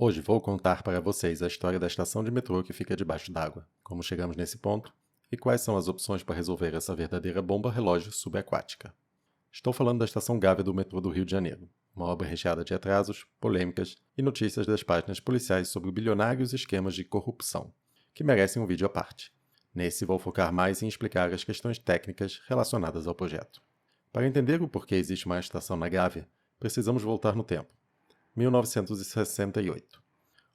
Hoje vou contar para vocês a história da estação de metrô que fica debaixo d'água, como chegamos nesse ponto e quais são as opções para resolver essa verdadeira bomba relógio subaquática. Estou falando da estação Gávea do metrô do Rio de Janeiro, uma obra recheada de atrasos, polêmicas e notícias das páginas policiais sobre bilionários esquemas de corrupção, que merecem um vídeo à parte. Nesse vou focar mais em explicar as questões técnicas relacionadas ao projeto. Para entender o porquê existe uma estação na Gávea, precisamos voltar no tempo. 1968.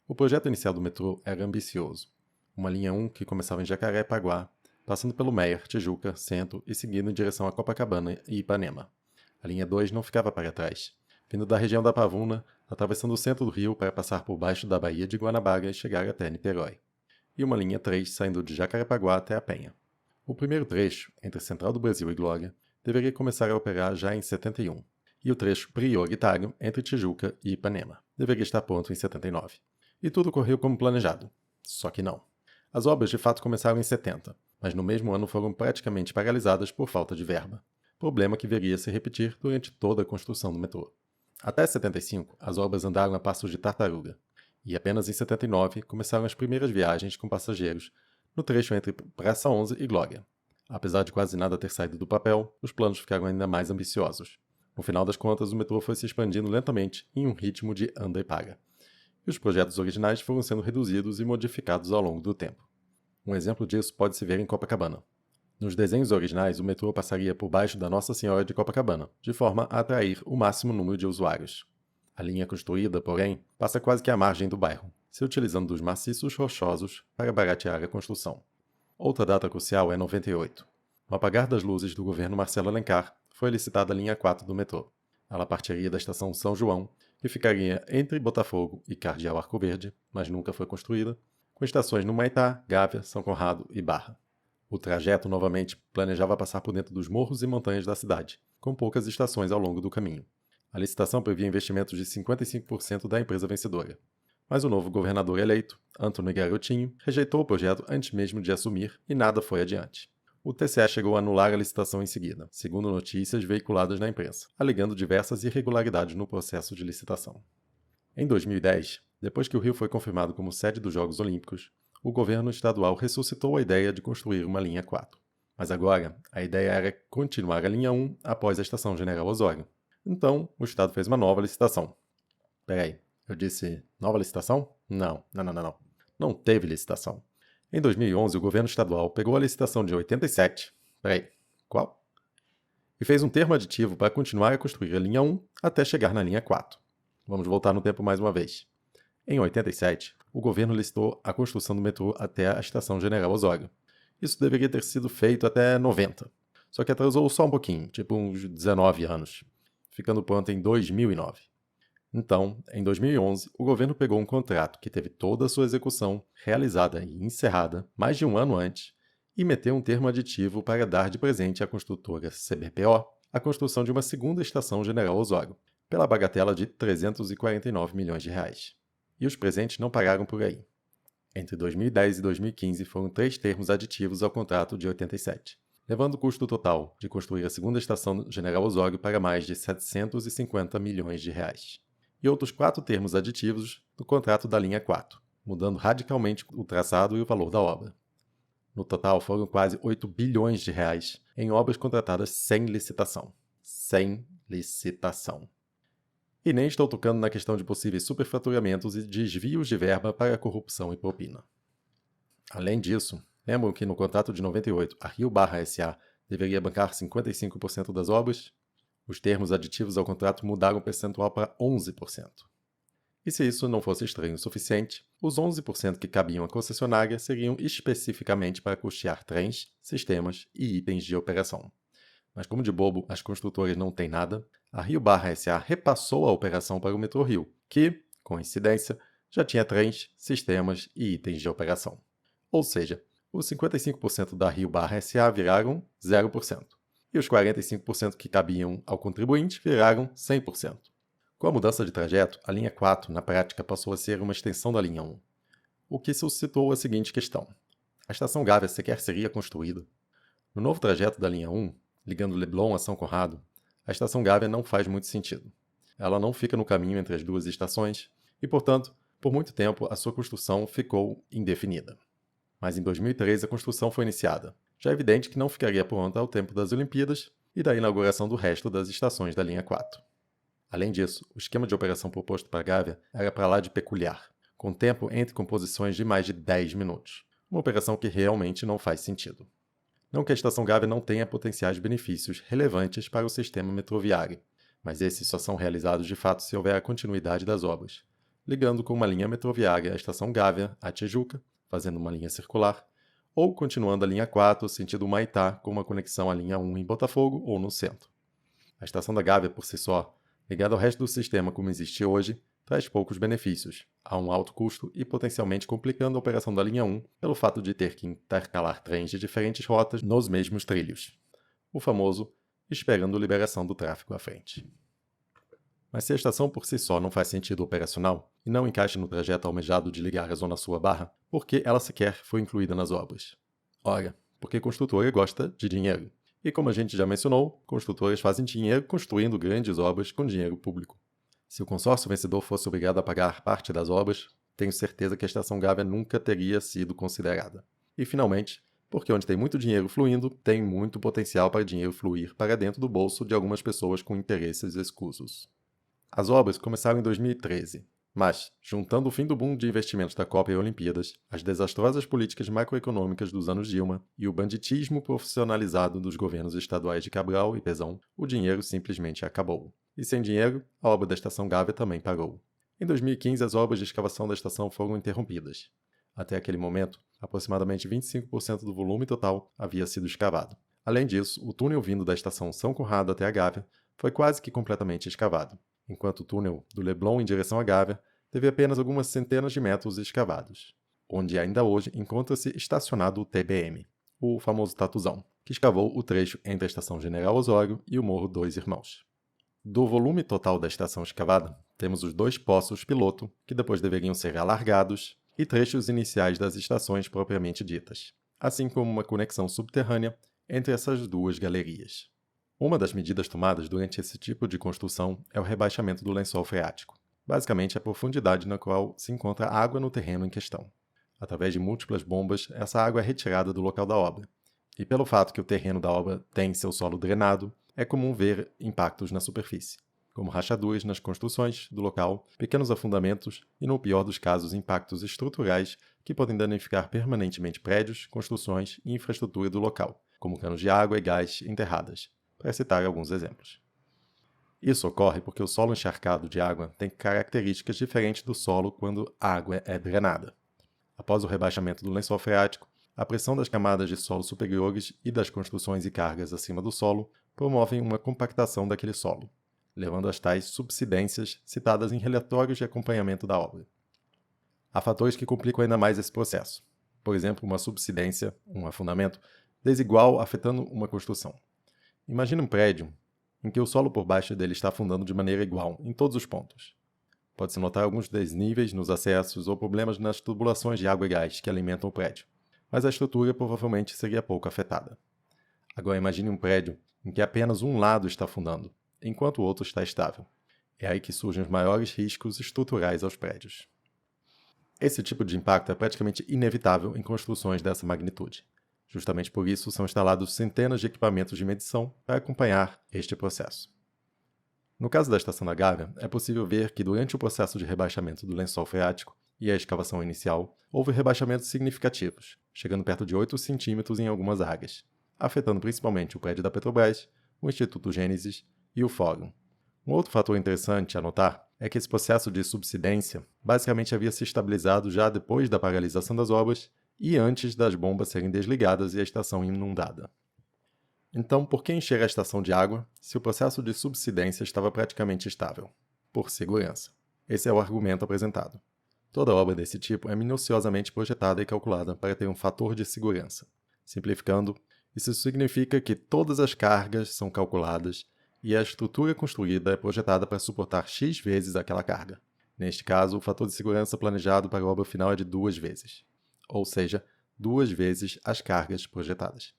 O projeto inicial do metrô era ambicioso. Uma linha 1 que começava em Jacarepaguá, passando pelo Meier, Tijuca, Centro e seguindo em direção a Copacabana e Ipanema. A linha 2 não ficava para trás, vindo da região da Pavuna, atravessando o centro do Rio para passar por baixo da Baía de Guanabaga e chegar até Niterói. E uma linha 3 saindo de Jacarepaguá até a Penha. O primeiro trecho, entre Central do Brasil e Glória, deveria começar a operar já em 71. E o trecho prioritário entre Tijuca e Ipanema deveria estar pronto em 79. E tudo correu como planejado. Só que não. As obras de fato começaram em 70, mas no mesmo ano foram praticamente paralisadas por falta de verba. Problema que viria a se repetir durante toda a construção do metrô. Até 75, as obras andaram a passos de tartaruga. E apenas em 79 começaram as primeiras viagens com passageiros no trecho entre Praça 11 e Glória. Apesar de quase nada ter saído do papel, os planos ficaram ainda mais ambiciosos. No final das contas, o metrô foi se expandindo lentamente em um ritmo de anda e paga. E os projetos originais foram sendo reduzidos e modificados ao longo do tempo. Um exemplo disso pode se ver em Copacabana. Nos desenhos originais, o metrô passaria por baixo da Nossa Senhora de Copacabana, de forma a atrair o máximo número de usuários. A linha construída, porém, passa quase que à margem do bairro, se utilizando dos maciços rochosos para baratear a construção. Outra data crucial é 98. No apagar das luzes do governo Marcelo Alencar, foi licitada a linha 4 do metrô. Ela partiria da estação São João, que ficaria entre Botafogo e Cardeal Arco Verde, mas nunca foi construída, com estações no Maitá, Gávea, São Conrado e Barra. O trajeto novamente planejava passar por dentro dos morros e montanhas da cidade, com poucas estações ao longo do caminho. A licitação previa investimentos de 55% da empresa vencedora. Mas o novo governador eleito, Antônio Garotinho, rejeitou o projeto antes mesmo de assumir e nada foi adiante. O TCE chegou a anular a licitação em seguida, segundo notícias veiculadas na imprensa, alegando diversas irregularidades no processo de licitação. Em 2010, depois que o Rio foi confirmado como sede dos Jogos Olímpicos, o governo estadual ressuscitou a ideia de construir uma linha 4. Mas agora, a ideia era continuar a linha 1 após a estação General Osório. Então, o estado fez uma nova licitação. Peraí, eu disse nova licitação? Não. Não teve licitação. Em 2011, o governo estadual pegou a licitação de 87, qual? E fez um termo aditivo para continuar a construir a linha 1 até chegar na linha 4. Vamos voltar no tempo mais uma vez. Em 87, o governo listou a construção do metrô até a estação General Osório. Isso deveria ter sido feito até 90, só que atrasou só um pouquinho, tipo uns 19 anos, ficando pronto em 2009. Então, em 2011, o governo pegou um contrato que teve toda a sua execução realizada e encerrada mais de um ano antes e meteu um termo aditivo para dar de presente à construtora CBPO a construção de uma segunda estação General Osório, pela bagatela de 349 milhões de reais. E os presentes não pararam por aí. Entre 2010 e 2015 foram 3 termos aditivos ao contrato de 87, levando o custo total de construir a segunda estação General Osório para mais de 750 milhões de reais. E outros 4 termos aditivos no contrato da linha 4, mudando radicalmente o traçado e o valor da obra. No total, foram quase 8 bilhões de reais em obras contratadas sem licitação. Sem licitação. E nem estou tocando na questão de possíveis superfaturamentos e desvios de verba para corrupção e propina. Além disso, lembram que no contrato de 98 a Rio Barra S.A. deveria bancar 55% das obras? Os termos aditivos ao contrato mudaram o percentual para 11%. E se isso não fosse estranho o suficiente, os 11% que cabiam à concessionária seriam especificamente para custear trens, sistemas e itens de operação. Mas como de bobo as construtoras não têm nada, a Rio Barra S.A. repassou a operação para o Metrô Rio, que, coincidência, já tinha trens, sistemas e itens de operação. Ou seja, os 55% da Rio Barra S.A. viraram 0%. E os 45% que cabiam ao contribuinte viraram 100%. Com a mudança de trajeto, a linha 4, na prática, passou a ser uma extensão da linha 1. O que suscitou a seguinte questão. A estação Gávea sequer seria construída? No novo trajeto da linha 1, ligando Leblon a São Conrado, a estação Gávea não faz muito sentido. Ela não fica no caminho entre as duas estações e, portanto, Por muito tempo, a sua construção ficou indefinida. Mas em 2013 a construção foi iniciada. Já é evidente que não ficaria pronta ao tempo das Olimpíadas e da inauguração do resto das estações da linha 4. Além disso, o esquema de operação proposto para a Gávea era para lá de peculiar, com tempo entre composições de mais de 10 minutos. Uma operação que realmente não faz sentido. Não que a estação Gávea não tenha potenciais benefícios relevantes para o sistema metroviário, mas esses só são realizados de fato se houver a continuidade das obras, ligando com uma linha metroviária a estação Gávea à Tijuca, fazendo uma linha circular, ou continuando a linha 4 sentido Humaitá com uma conexão à linha 1 em Botafogo ou no centro. A estação da Gávea, por si só, ligada ao resto do sistema como existe hoje, traz poucos benefícios, a um alto custo e potencialmente complicando a operação da linha 1 pelo fato de ter que intercalar trens de diferentes rotas nos mesmos trilhos. O famoso esperando liberação do tráfego à frente. Mas se a estação por si só não faz sentido operacional e não encaixa no trajeto almejado de ligar a Zona Sul à Barra, por que ela sequer foi incluída nas obras? Ora, porque construtora gosta de dinheiro. E como a gente já mencionou, construtoras fazem dinheiro construindo grandes obras com dinheiro público. Se o consórcio vencedor fosse obrigado a pagar parte das obras, tenho certeza que a estação Gávea nunca teria sido considerada. E finalmente, porque onde tem muito dinheiro fluindo, tem muito potencial para dinheiro fluir para dentro do bolso de algumas pessoas com interesses escusos. As obras começaram em 2013, mas, juntando o fim do boom de investimentos da Copa e Olimpíadas, as desastrosas políticas macroeconômicas dos anos Dilma e o banditismo profissionalizado dos governos estaduais de Cabral e Pezão, o dinheiro simplesmente acabou. E sem dinheiro, a obra da Estação Gávea também parou. Em 2015, as obras de escavação da estação foram interrompidas. Até aquele momento, aproximadamente 25% do volume total havia sido escavado. Além disso, o túnel vindo da estação São Conrado até a Gávea foi quase que completamente escavado, enquanto o túnel do Leblon em direção à Gávea teve apenas algumas centenas de metros escavados, onde ainda hoje encontra-se estacionado o TBM, o famoso Tatuzão, que escavou o trecho entre a Estação General Osório e o Morro Dois Irmãos. Do volume total da estação escavada, temos os 2 poços piloto, que depois deveriam ser alargados, e trechos iniciais das estações propriamente ditas, assim como uma conexão subterrânea entre essas 2 galerias. Uma das medidas tomadas durante esse tipo de construção é o rebaixamento do lençol freático, basicamente a profundidade na qual se encontra água no terreno em questão. Através de múltiplas bombas, essa água é retirada do local da obra, e pelo fato que o terreno da obra tem seu solo drenado, é comum ver impactos na superfície, como rachaduras nas construções do local, pequenos afundamentos e, no pior dos casos, impactos estruturais que podem danificar permanentemente prédios, construções e infraestrutura do local, como canos de água e gás enterradas, para citar alguns exemplos. Isso ocorre porque o solo encharcado de água tem características diferentes do solo quando a água é drenada. Após o rebaixamento do lençol freático, a pressão das camadas de solo superiores e das construções e cargas acima do solo promovem uma compactação daquele solo, levando às tais subsidências citadas em relatórios de acompanhamento da obra. Há fatores que complicam ainda mais esse processo. Por exemplo, uma subsidência, um afundamento, desigual afetando uma construção. Imagine um prédio em que o solo por baixo dele está afundando de maneira igual em todos os pontos. Pode-se notar alguns desníveis nos acessos ou problemas nas tubulações de água e gás que alimentam o prédio, mas a estrutura provavelmente seria pouco afetada. Agora imagine um prédio em que apenas um lado está afundando, enquanto o outro está estável. É aí que surgem os maiores riscos estruturais aos prédios. Esse tipo de impacto é praticamente inevitável em construções dessa magnitude. Justamente por isso são instalados centenas de equipamentos de medição para acompanhar este processo. No caso da Estação da Gávea, é possível ver que durante o processo de rebaixamento do lençol freático e a escavação inicial, houve rebaixamentos significativos, chegando perto de 8 centímetros em algumas áreas, afetando principalmente o prédio da Petrobras, o Instituto Gênesis e o Fórum. Um outro fator interessante a notar é que esse processo de subsidência basicamente havia se estabilizado já depois da paralisação das obras e antes das bombas serem desligadas e a estação inundada. Então, por que encher a estação de água se o processo de subsidência estava praticamente estável? Por segurança. Esse é o argumento apresentado. Toda obra desse tipo é minuciosamente projetada e calculada para ter um fator de segurança. Simplificando, isso significa que todas as cargas são calculadas e a estrutura construída é projetada para suportar X vezes aquela carga. Neste caso, o fator de segurança planejado para a obra final é de 2 vezes, ou seja, 2 vezes as cargas projetadas.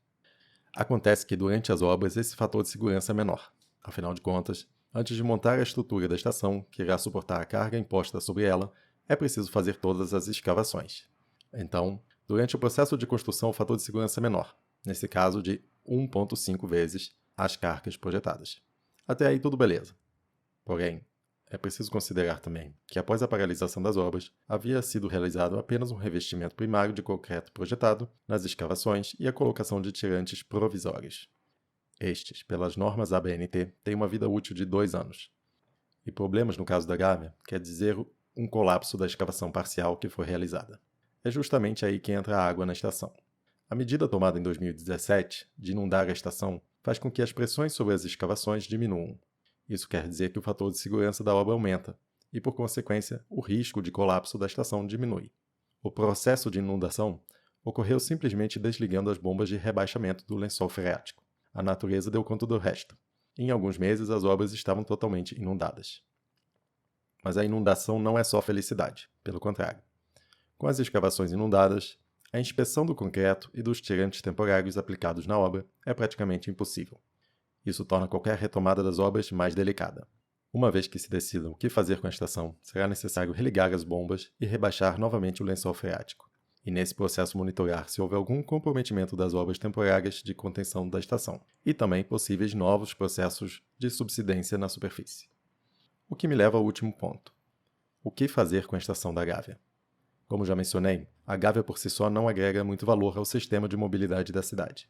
Acontece que durante as obras esse fator de segurança é menor. Afinal de contas, antes de montar a estrutura da estação, que irá suportar a carga imposta sobre ela, é preciso fazer todas as escavações. Então, durante o processo de construção, o fator de segurança é menor, nesse caso de 1,5 vezes as cargas projetadas. Até aí tudo beleza. Porém, é preciso considerar também que após a paralisação das obras, havia sido realizado apenas um revestimento primário de concreto projetado nas escavações e a colocação de tirantes provisórios. Estes, pelas normas ABNT, têm uma vida útil de 2 anos. E problemas no caso da Gávea quer dizer um colapso da escavação parcial que foi realizada. É justamente aí que entra a água na estação. A medida tomada em 2017 de inundar a estação faz com que as pressões sobre as escavações diminuam. Isso quer dizer que o fator de segurança da obra aumenta e, por consequência, o risco de colapso da estação diminui. O processo de inundação ocorreu simplesmente desligando as bombas de rebaixamento do lençol freático. A natureza deu conta do resto. Em alguns meses, as obras estavam totalmente inundadas. Mas a inundação não é só felicidade, pelo contrário. Com as escavações inundadas, a inspeção do concreto e dos tirantes temporários aplicados na obra é praticamente impossível. Isso torna qualquer retomada das obras mais delicada. Uma vez que se decidam o que fazer com a estação, será necessário religar as bombas e rebaixar novamente o lençol freático. E nesse processo monitorar se houve algum comprometimento das obras temporárias de contenção da estação, e também possíveis novos processos de subsidência na superfície. O que me leva ao último ponto. O que fazer com a estação da Gávea? Como já mencionei, a Gávea por si só não agrega muito valor ao sistema de mobilidade da cidade.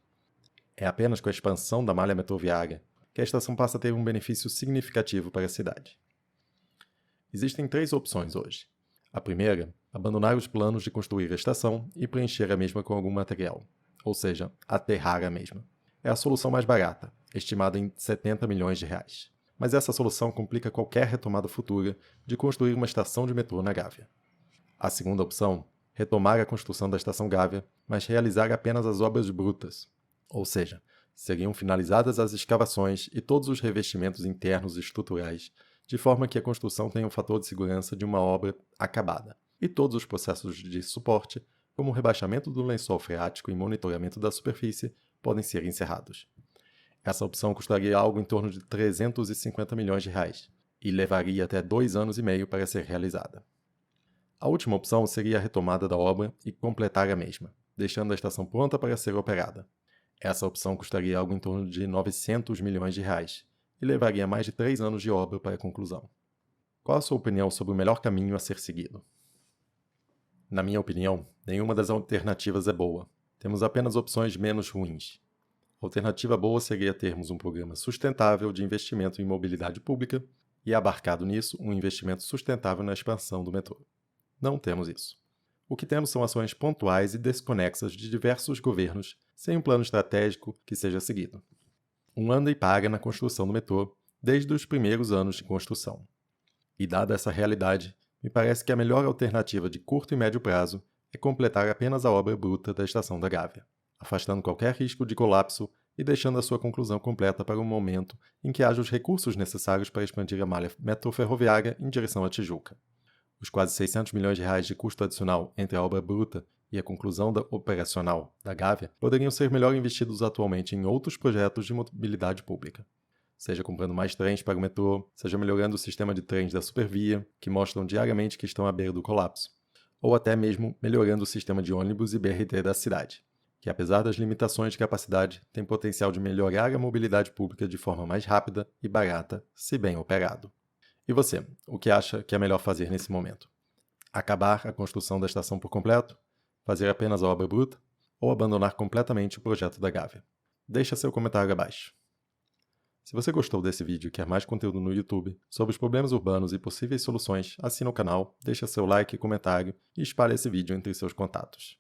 É apenas com a expansão da malha metroviária que a estação passa a ter um benefício significativo para a cidade. Existem 3 opções hoje. A primeira, abandonar os planos de construir a estação e preencher a mesma com algum material, ou seja, aterrar a mesma. É a solução mais barata, estimada em 70 milhões de reais. Mas essa solução complica qualquer retomada futura de construir uma estação de metrô na Gávea. A segunda opção, retomar a construção da estação Gávea, mas realizar apenas as obras brutas, ou seja, seriam finalizadas as escavações e todos os revestimentos internos e estruturais, de forma que a construção tenha um fator de segurança de uma obra acabada, e todos os processos de suporte, como o rebaixamento do lençol freático e monitoramento da superfície, podem ser encerrados. Essa opção custaria algo em torno de 350 milhões de reais, e levaria até 2 anos e meio para ser realizada. A última opção seria a retomada da obra e completar a mesma, deixando a estação pronta para ser operada. Essa opção custaria algo em torno de 900 milhões de reais e levaria mais de 3 anos de obra para a conclusão. Qual a sua opinião sobre o melhor caminho a ser seguido? Na minha opinião, nenhuma das alternativas é boa. Temos apenas opções menos ruins. A alternativa boa seria termos um programa sustentável de investimento em mobilidade pública e, abarcado nisso, um investimento sustentável na expansão do metrô. Não temos isso. O que temos são ações pontuais e desconexas de diversos governos, sem um plano estratégico que seja seguido. Um anda e paga na construção do metrô desde os primeiros anos de construção. E dada essa realidade, me parece que a melhor alternativa de curto e médio prazo é completar apenas a obra bruta da estação da Gávea, afastando qualquer risco de colapso e deixando a sua conclusão completa para um momento em que haja os recursos necessários para expandir a malha metroferroviária em direção à Tijuca. Os quase 600 milhões de reais de custo adicional entre a obra bruta e a conclusão operacional da Gávea poderiam ser melhor investidos atualmente em outros projetos de mobilidade pública. Seja comprando mais trens para o metrô, seja melhorando o sistema de trens da Supervia, que mostram diariamente que estão à beira do colapso, ou até mesmo melhorando o sistema de ônibus e BRT da cidade, que apesar das limitações de capacidade, tem potencial de melhorar a mobilidade pública de forma mais rápida e barata, se bem operado. E você, o que acha que é melhor fazer nesse momento? Acabar a construção da estação por completo? Fazer apenas a obra bruta? Ou abandonar completamente o projeto da Gávea? Deixa seu comentário abaixo. Se você gostou desse vídeo e quer mais conteúdo no YouTube sobre os problemas urbanos e possíveis soluções, assina o canal, deixa seu like e comentário e espalhe esse vídeo entre seus contatos.